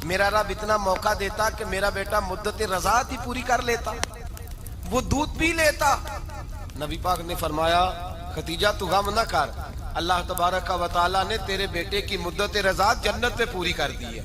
میرا رب اتنا موقع دیتا کہ میرا بیٹا مدت رضاعت ہی پوری کر لیتا، وہ دودھ پی لیتا۔ نبی پاک نے فرمایا ختیجہ تو غم نہ کر، اللہ تبارک و تعالیٰ نے تیرے بیٹے کی مدت رضاعت جنت میں پوری کر دی ہے۔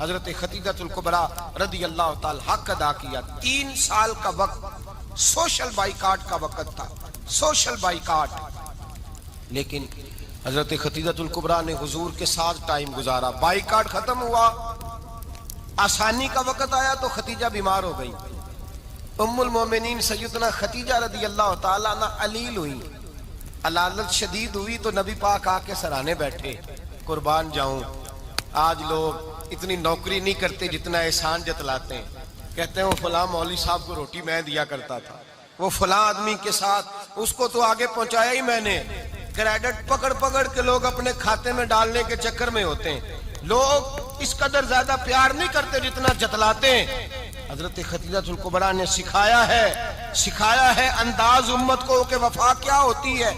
حضرت خدیجہ الکبریٰ رضی اللہ تعالی حق ادا کیا. 3 سال کا وقت سوشل بائیکاٹ کا وقت تھا, سوشل بائیکاٹ. لیکن حضرت خدیجہ الکبریٰ نے حضور کے ساتھ ٹائم گزارا. بائیکاٹ ختم ہوا, آسانی کا وقت آیا تو خدیجہ بیمار ہو گئی. ام المومنین سیدنا خدیجہ رضی اللہ تعالیٰ عنہ علیل ہوئی, علالت شدید ہوئی تو نبی پاک آ کے سرانے بیٹھے. قربان جاؤں, آج لوگ اتنی نوکری نہیں کرتے جتنا احسان جتلاتے ہیں. کہتے ہیں وہ فلاں مولوی صاحب کو روٹی میں دیا کرتا تھا, وہ فلاں آدمی کے ساتھ اس کو تو آگے پہنچایا ہی میں نے. کریڈٹ پکڑ پکڑ کے لوگ اپنے کھاتے میں ڈالنے کے چکر میں ہوتے ہیں. لوگ اس قدر زیادہ پیار نہیں کرتے جتنا جتلاتے ہیں. حضرت خدیجہ الکبریٰ نے سکھایا ہے انداز امت کو کہ وفا کیا ہوتی ہے.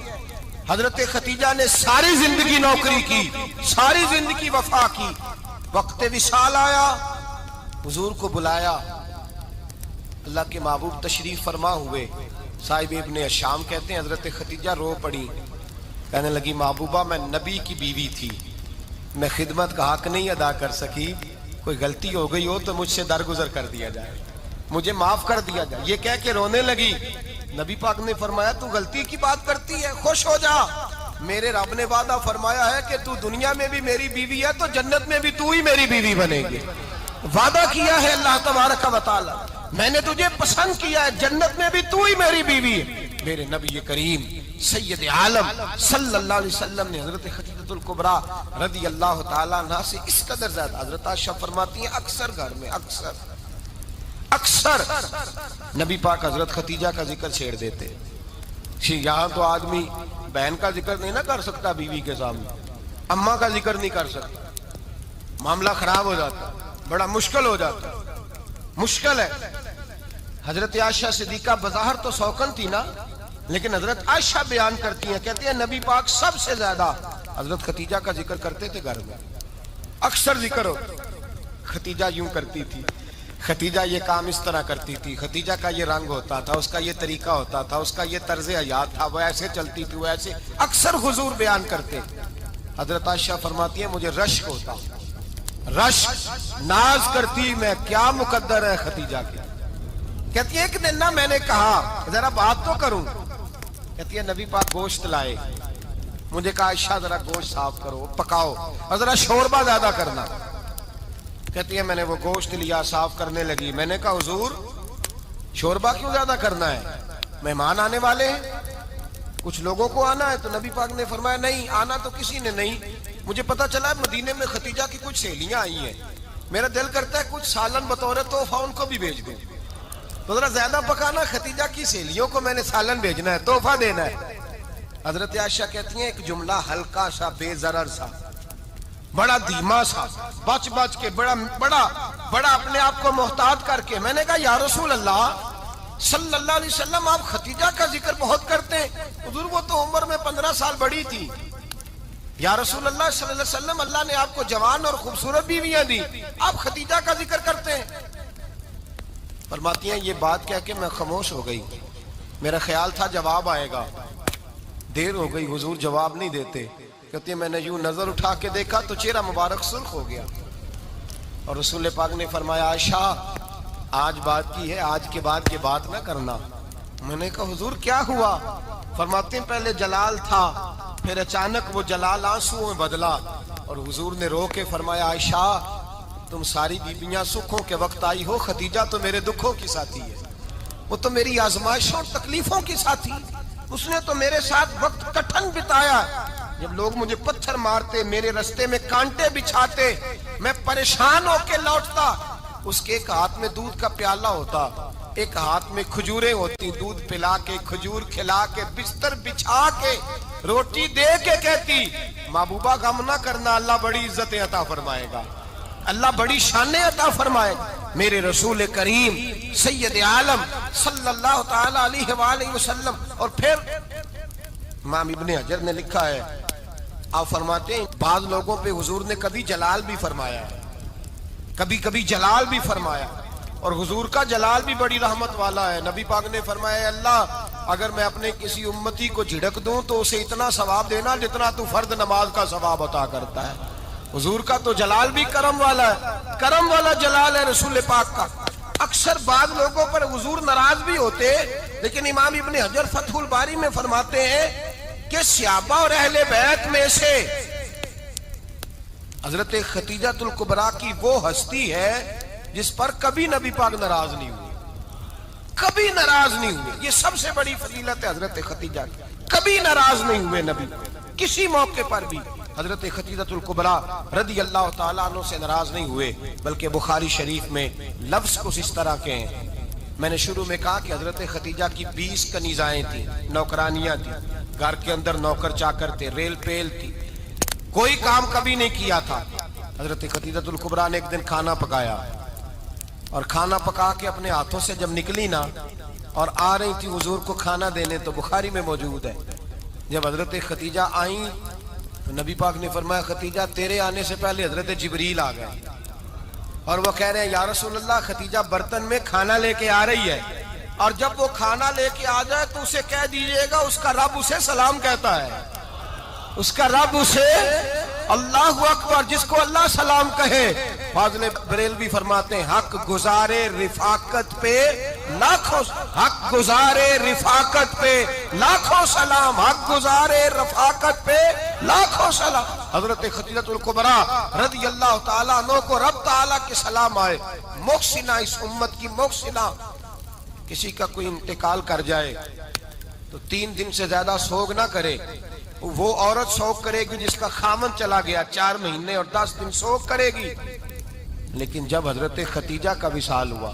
حضرت خدیجہ نے ساری زندگی نوکری کی, ساری زندگی وفا کی. وقت وصال آیا, حضور کو بلایا. اللہ کے محبوب تشریف فرما ہوئے. صاحب ابن الشام کہتے ہیں حضرت خدیجہ رو پڑی, کہنے لگی محبوبہ میں نبی کی بیوی تھی, میں خدمت کا حق نہیں ادا کر سکی, کوئی غلطی ہو گئی ہو تو مجھ سے درگزر کر دیا جائے, مجھے معاف کر دیا جائے. یہ کہہ کے رونے لگی. نبی پاک نے فرمایا تو غلطی کی بات کرتی ہے, خوش ہو جا, میرے رب نے وعدہ فرمایا ہے کہ تو دنیا میں بھی میری بیوی ہے تو جنت میں بھی تو ہی میری بیوی بنے گی. وعدہ کیا ہے اللہ تبارک و تعالی, میں نے تجھے پسند کیا ہے, جنت میں بھی تو ہی میری بیوی ہے. میرے نبی کریم سید عالم صلی اللہ علیہ وسلم نے حضرت خدیجہ الکبریٰ رضی اللہ تعالیٰ عنہ سے اس قدر زیادہ. حضرت عائشہ فرماتی ہیں اکثر گھر میں اکثر نبی پاک حضرت خدیجہ کا ذکر چھیڑ دیتے. یہاں تو آدمی بہن کا ذکر نہیں نہ کر سکتا بیوی کے سامنے, اماں کا ذکر نہیں کر سکتا, معاملہ خراب ہو جاتا, بڑا مشکل ہو جاتا, مشکل ہے. حضرت عائشہ صدیقہ بظاہر تو سوکن تھی نا, لیکن حضرت عائشہ بیان کرتی ہیں, کہتی ہیں نبی پاک سب سے زیادہ حضرت خدیجہ کا ذکر کرتے تھے گھر میں, اکثر ذکر ہو. خدیجہ یوں کرتی تھی, خدیجہ یہ کام اس طرح کرتی تھی, خدیجہ کا یہ رنگ ہوتا تھا, اس کا یہ طریقہ ہوتا تھا, اس کا یہ طرز حیات تھا, وہ ایسے چلتی تھی, وہ ایسے, اکثر حضور بیان کرتے. حضرت عائشہ فرماتی ہیں مجھے رشک ہوتا, رشک, ناز کرتی میں کیا مقدر ہے خدیجہ کی. کہتی ہے ایک دن نا میں نے کہا ذرا بات تو کروں, کہتی ہے نبی پاک گوشت لائے, مجھے کہا عائشہ ذرا گوشت صاف کرو, پکاؤ اور ذرا شوربہ زیادہ کرنا. کہتی ہے میں نے وہ گوشت لیا, صاف کرنے لگی. میں نے کہا حضور شوربہ کیوں زیادہ کرنا ہے, مہمان آنے والے ہیں, کچھ لوگوں کو آنا ہے. تو نبی پاک نے فرمایا نہیں, آنا تو کسی نے نہیں, مجھے پتا چلا مدینے میں خدیجہ کی کچھ سہیلیاں آئی ہیں, میرا دل کرتا ہے کچھ سالن بطور تحفہ ان کو بھی بھیج دوں. تو ذرا زیادہ پکانا, خدیجہ کی سہیلیوں کو میں نے سالن بھیجنا ہے, تحفہ دینا ہے. حضرت عائشہ کہتی ہیں ایک جملہ ہلکا سا, بے ضرر سا, بڑا دھیما سا, بچ بچ کے, بڑا اپنے آپ کو محتاط کر کے. میں نے کہا یا رسول اللہ صلی اللہ علیہ وسلم آپ خدیجہ کا ذکر بہت کرتے ہیں. حضور وہ تو عمر میں 15 سال بڑی تھی. یا رسول اللہ صلی اللہ علیہ وسلم اللہ نے آپ کو جوان اور خوبصورت بیویاں دی, آپ خدیجہ کا ذکر کرتے ہیں. فرماتی ہیں یہ بات کہہ کے میں خاموش ہو گئی, میرا خیال تھا جواب آئے گا, دیر ہو گئی, حضور جواب نہیں دیتے. کہتی ہے میں نے یوں نظر اٹھا کے دیکھا تو چہرہ مبارک سرخ ہو گیا, اور رسول پاک نے فرمایا عائشہ آج بات کی ہے, آج کے بعد یہ بات نہ کرنا. میں نے کہا حضور کیا ہوا؟ فرماتے ہیں پہلے جلال تھا, پھر اچانک وہ جلال آنسو میں بدلا, اور حضور نے رو کے فرمایا عائشہ تم ساری بیویاں سکھوں کے وقت آئی ہو, خدیجہ تو میرے دکھوں کی ساتھی ہے, وہ تو میری آزمائشوں اور تکلیفوں کی ساتھی, اس نے تو میرے ساتھ وقت کٹھن بتایا. جب لوگ مجھے پتھر مارتے, میرے رستے میں کانٹے بچھاتے, میں پریشان ہو کے لوٹتا, اس کے ایک ہاتھ میں دودھ کا پیالہ ہوتا, ایک ہاتھ میں کھجوریں ہوتی, دودھ پلا کے, کھجور کھلا کے, بستر بچھا کے, روٹی دے کے کہتی محبوبہ غم نہ کرنا, اللہ بڑی عزتیں عطا فرمائے گا, اللہ بڑی شانیں عطا فرمائے گا. میرے رسول کریم سید عالم صلی اللہ تعالی علیہ وآلہ وسلم. اور پھر امام ابن حجر نے لکھا ہے, آپ فرماتے ہیں بعض لوگوں پہ حضور نے کبھی جلال بھی فرمایا, کبھی جلال بھی فرمایا, اور حضور کا جلال بھی بڑی رحمت والا ہے. نبی پاک نے فرمایا اللہ اگر میں اپنے کسی امتی کو جھڑک دوں تو اسے اتنا ثواب دینا جتنا تو فرد نماز کا ثواب عطا کرتا ہے. حضور کا تو جلال بھی کرم والا ہے، کرم والا جلال ہے رسول پاک کا۔ اکثر بعض لوگوں پر حضور ناراض بھی ہوتے، لیکن امام ابن حجر فتح الباری میں فرماتے ہیں کہ صحابہ اور اہل بیت میں سے حضرت خدیجہ الکبریٰ کی وہ ہستی ہے جس پر کبھی نبی پاک ناراض نہیں ہوئے، کبھی ناراض نہیں ہوئے۔ یہ سب سے بڑی فضیلت ہے حضرت خدیجہ کی، کبھی ناراض نہیں ہوئے نبی، کسی موقع پر بھی حضرت خدیجہ الکبریٰ رضی اللہ تعالیٰ عنہ سے ناراض نہیں ہوئے، بلکہ بخاری شریف میں لفظ کچھ اس طرح کے ہیں۔ میں نے شروع میں کہا کہ حضرت خدیجہ کی 20 کنیزائیں تھیں، نوکرانیاں تھیں، گھر کے اندر نوکر چاکر تھے، ریل پیل تھی، کوئی کام کبھی نہیں کیا تھا۔ حضرت خدیجہ الکبریٰ نے ایک دن کھانا پکایا، اور کھانا پکا کے اپنے ہاتھوں سے جب نکلی نا اور آ رہی تھی حضور کو کھانا دینے، تو بخاری میں موجود ہے جب حضرت خدیجہ آئیں تو نبی پاک نے فرمایا خدیجہ تیرے آنے سے پہلے حضرت جبریل آ گئے، اور وہ کہہ رہے ہیں یا رسول اللہ خدیجہ برتن میں کھانا لے کے آ رہی ہے، اور جب وہ کھانا لے کے آ جائے تو اسے کہہ دیجئے گا اس کا رب اسے سلام کہتا ہے، اس کا رب اسے اللہ اکبر، جس کو اللہ سلام کہے۔ فاضل بریلوی فرماتے ہیں حق گزارے رفاقت پہ لاکھوں، حق گزارے رفاقت پہ لاکھوں سلام، حق گزارے رفاقت پہ لاکھوں سلام۔ حضرت خدیجہ الکبریٰ رضی اللہ تعالیٰ عنہ کو رب تعالیٰ کے سلام آئے، محسنہ، اس امت کی محسنہ۔ کسی کا کوئی انتقال کر جائے تو 3 دن سے زیادہ سوگ نہ کرے، وہ عورت سوگ کرے گی جس کا خامن چلا گیا، 4 مہینے اور 10 دن سوگ کرے گی۔ لیکن جب حضرت خدیجہ کا وصال ہوا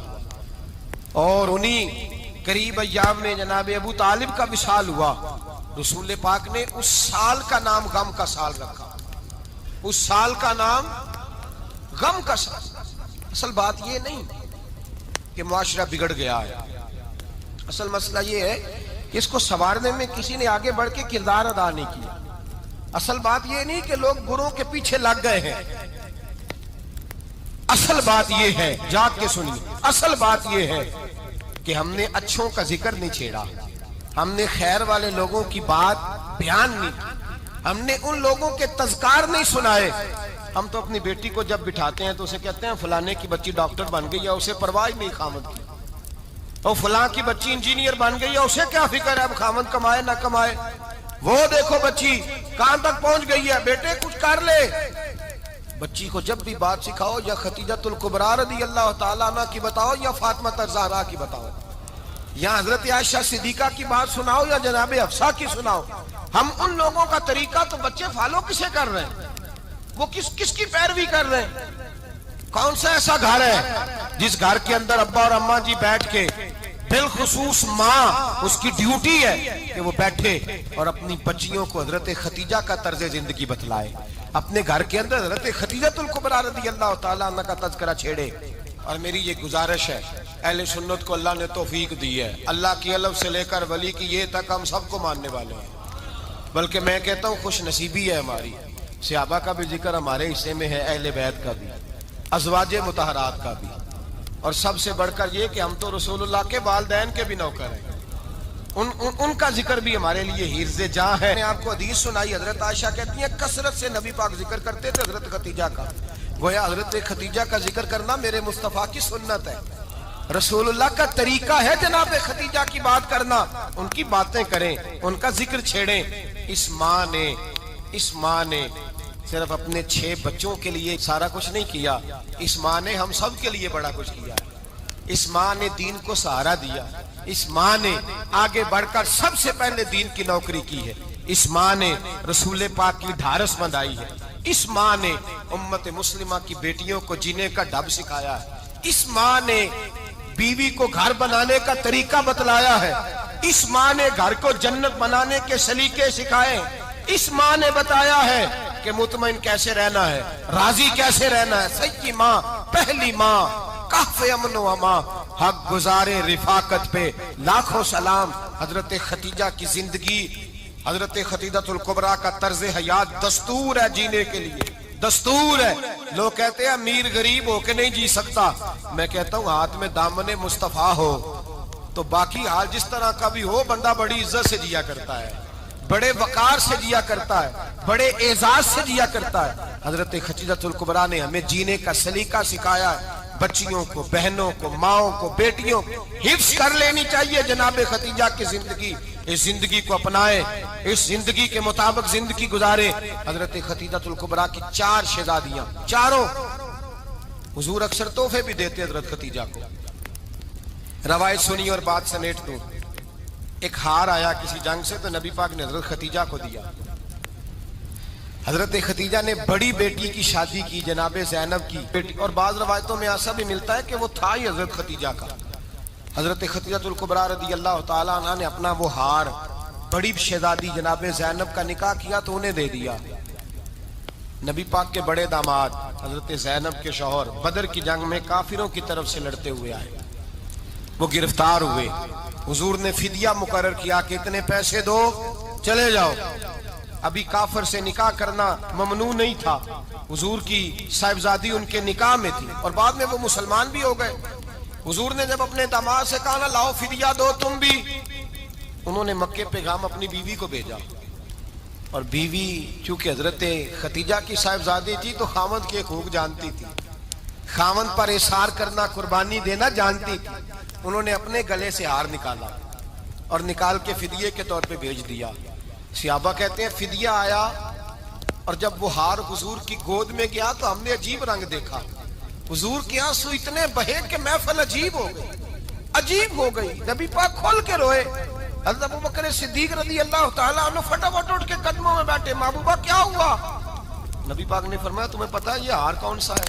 اور انہی قریب ایام میں جناب ابو طالب کا وصال ہوا، رسول پاک نے اس سال کا نام غم کا سال رکھا، اس سال کا نام غم کا سال۔ اصل بات یہ نہیں کہ معاشرہ بگڑ گیا ہے، اصل مسئلہ یہ ہے کہ اس کو سنوارنے میں کسی نے آگے بڑھ کے کردار ادا نہیں کیا۔ اصل بات یہ نہیں کہ لوگ بروں کے پیچھے لگ گئے ہیں، اصل بات یہ ہے، جاگ کے سنیے، اصل بات یہ ہے کہ ہم نے اچھوں کا ذکر نہیں چھیڑا، ہم نے خیر والے لوگوں کی بات بیان نہیں کی، ہم نے ان لوگوں کے تذکار نہیں سنائے۔ ہم تو اپنی بیٹی کو جب بٹھاتے ہیں تو اسے کہتے ہیں فلانے کی بچی ڈاکٹر بن گئی ہے، اسے پرواہ نہیں خامد کی، اور فلاں کی بچی انجینئر بن گئی ہے، اسے کیا فکر ہے اب خامد کمائے نہ کمائے، وہ دیکھو بچی کہاں تک پہنچ گئی ہے، بیٹے کچھ کر لے۔ بچی کو جب بھی بات سکھاؤ یا خدیجہ الکبریٰ رضی اللہ تعالیٰ عنہ کی بتاؤ یا فاطمہ الزہرا کی بتاؤ، یا حضرت عائشہ صدیقہ کی بات سناؤ یا جناب حفصہ کی سناؤ۔ ہم ان لوگوں کا طریقہ تو بچے فالو کسے کر رہے ہیں، وہ کس کی پیروی کر رہے ہیں؟ کون سا ایسا گھر ہے جس گھر کے اندر ابا اور اماں جی بیٹھ کے، بالخصوص ماں، اس کی ڈیوٹی ہے کہ وہ بیٹھے اور اپنی بچیوں کو حضرت خدیجہ کا طرز زندگی بتلائے، اپنے گھر کے اندر حضرت خدیجہ الکبریٰ رضی اللہ تعالیٰ عنہ کا تذکرہ چھیڑے۔ اور میری یہ گزارش ہے، اہل سنت کو اللہ نے توفیق دی ہے، اللہ کی علم سے لے کر ولی کی یہ تک ہم سب کو ماننے والے ہیں، بلکہ میں کہتا ہوں خوش نصیبی ہے ہماری، صحابہ کا بھی ذکر ہمارے حصے میں ہے، اہل بیت کا بھی، ازواج مطہرات کا بھی، اور سب سے بڑھ کر یہ کہ ہم تو رسول اللہ کے والدین کے بھی نوکر ہیں، ان کا ذکر بھی ہمارے لیے حرز جاں ہے۔ میں نے آپ کو حدیث سنائی، حضرت عائشہ کہتی ہیں کثرت سے نبی پاک ذکر کرتے تھے حضرت خدیجہ کا، گویا حضرت خدیجہ کا ذکر کرنا میرے مصطفیٰ کی سنت ہے، رسول اللہ کا طریقہ ہے جناب خدیجہ کی بات کرنا، ان کی باتیں کریں، ان کا ذکر چھیڑیں۔ اس ماں نے صرف اپنے 6 بچوں کے لیے سارا کچھ نہیں کیا، اس ماں نے ہم سب کے لیے بڑا کچھ کیا، اس ماں نے دین کو سہارا دیا، اس ماں نے آگے بڑھ کر سب سے پہلے دین کی نوکری کی ہے، اس ماں نے رسول پاک کی ڈھارس بندھائی ہے، اس ماں نے امت مسلمہ کی بیٹیوں کو جینے کا ڈھب سکھایا ہے، اس ماں نے بیوی کو گھر بنانے کا طریقہ بتلایا ہے، اس ماں نے گھر کو جنت بنانے کے سلیقے سکھائے، اس ماں نے بتایا ہے کہ مطمئن کیسے رہنا ہے، راضی کیسے رہنا ہے۔ سچی ماں، پہلی ماں، کہف امن و امان، حق گزارے رفاقت پہ لاکھوں سلام۔ حضرت خدیجہ کی زندگی، حضرت خدیجہ الکبریٰ کا طرز حیات دستور ہے جینے کے لیے، دستور ہے۔ لوگ کہتے ہیں امیر غریب ہو کے نہیں جی سکتا، میں کہتا ہوں ہاتھ میں دامن مصطفیٰ ہو تو باقی حال جس طرح کا بھی ہو، بندہ بڑی عزت سے جیا کرتا ہے، بڑے وقار سے جیا کرتا ہے۔ بڑے اعزاز سے جیا کرتا ہے. حضرت خدیجہ الکبریٰ نے ہمیں جینے کا سلیقہ سکھایا ہے. بچیوں کو، بہنوں کو، ماؤں کو، بیٹیوں کو حفظ کر لینی چاہیے جناب خدیجہ کی زندگی. اس زندگی کو اپنائے، اس زندگی کے مطابق زندگی گزارے. حضرت خدیجہ الکبریٰ کی 4 شہزادیاں، چاروں. حضور اکثر تحفے بھی دیتے حضرت خدیجہ کو. روایت سنی اور بات سمیٹ دوں. ایک ہار آیا کسی جنگ سے تو نبی پاک نے حضرت خدیجہ کو دیا. حضرت خدیجہ نے بڑی بیٹی کی شادی کی جناب زینب کی بیٹی، اور بعض روایتوں میں ایسا بھی ملتا ہے کہ وہ تھا ہی حضرت خدیجہ کا. حضرت خدیجہ الکبریٰ رضی اللہ تعالیٰ عنہ نے اپنا وہ ہار بڑی شہزادی جناب زینب کا نکاح کیا تو انہیں دے دیا. نبی پاک کے بڑے داماد حضرت زینب کے شوہر بدر کی جنگ میں کافروں کی طرف سے لڑتے ہوئے آئے. وہ گرفتار ہوئے. حضور نے فدیہ مقرر کیا کہ اتنے پیسے دو چلے جاؤ. ابھی کافر سے نکاح کرنا ممنوع نہیں تھا. حضور کی صاحبزادی ان کے نکاح میں تھی اور بعد میں وہ مسلمان بھی ہو گئے. حضور نے جب اپنے داماد سے کہا نا لاؤ فدیہ دو تم بھی، انہوں نے مکے پیغام اپنی بیوی کو بھیجا. اور بیوی چونکہ حضرت خدیجہ کی صاحبزادی تھی تو خاوند کے حقوق جانتی تھی، خاوند پر اثار کرنا، قربانی دینا جانتی تھی. انہوں نے اپنے گلے سے ہار نکالا اور نکال کے فدیے کے طور پہ بھیج دیا. صحابہ کہتے ہیں فدیہ آیا اور جب وہ ہار حضور کی گود میں گیا تو ہم نے عجیب رنگ دیکھا. حضور کے آنسو اتنے بہے کہ محفل عجیب ہو گئی، عجیب ہو گئی. نبی پاک کھول کے روئے. حضرت ابوبکر صدیق رضی اللہ تعالیٰ عنہ فٹافٹ اٹھ کے قدموں میں بیٹھے. محبوبہ کیا ہوا؟ نبی پاک نے فرمایا تمہیں پتا ہے یہ ہار کون سا ہے؟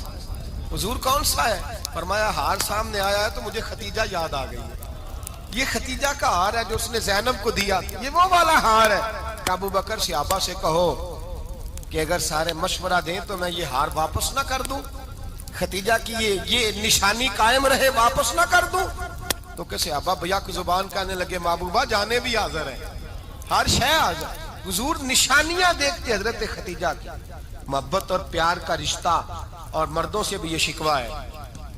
حضور کون سا ہے؟ فرمایا ہار سامنے آیا ہے تو مجھے خدیجہ یاد آ گئی. یہ خدیجہ کا ہار ہے جو اس نے زینب کو دیا، یہ وہ والا ہار ہے. کہ ابو بکر صحابہ سے کہو کہ اگر سارے مشورہ دیں تو میں یہ ہار واپس نہ کر دوں، خدیجہ کی یہ نشانی قائم رہے، واپس نہ کر دوں. تو کہ صحابہ بیک زبان کہنے لگے محبوبہ جانے بھی حاضر ہے، ہر شے حاضر. حضور نشانیاں دیکھتے حضرت خدیجہ کی. محبت اور پیار کا رشتہ، اور مردوں سے بھی یہ شکوہ ہے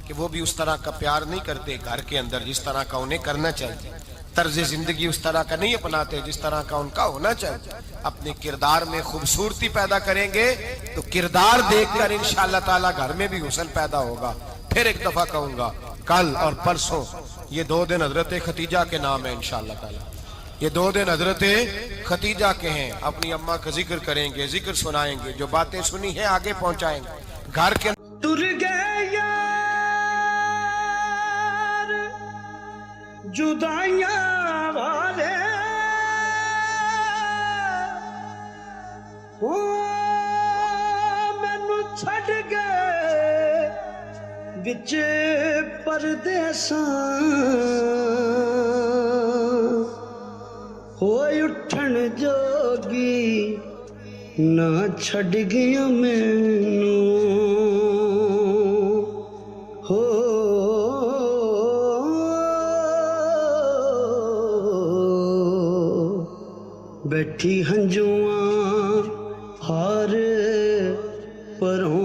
کہ وہ بھی اس طرح کا پیار نہیں کرتے گھر کے اندر جس طرح کا انہیں کرنا چاہیے. طرز زندگی اس طرح کا نہیں اپناتے جس طرح کا ان کا ہونا چاہیے. اپنے کردار میں خوبصورتی پیدا کریں گے تو کردار دیکھ کر انشاءاللہ تعالی گھر میں بھی حسن پیدا ہوگا. پھر ایک دفعہ کہوں گا کل اور پرسوں یہ 2 دن حضرت خدیجہ کے نام ہے انشاءاللہ تعالی. یہ 2 دن حضرت خدیجہ کے ہیں. اپنی اماں کا ذکر کریں گے، ذکر سنائیں گے، جو باتیں سنی ہیں آگے پہنچائیں گے. گھر کے تر گئے یار جدائیاں والے مینوں چھڈ گئے وچ پردیساں ہوئے اٹھن جوگی نہ چھڈ گیا مینوں ہو بیٹھی ہنجواں ہار پروں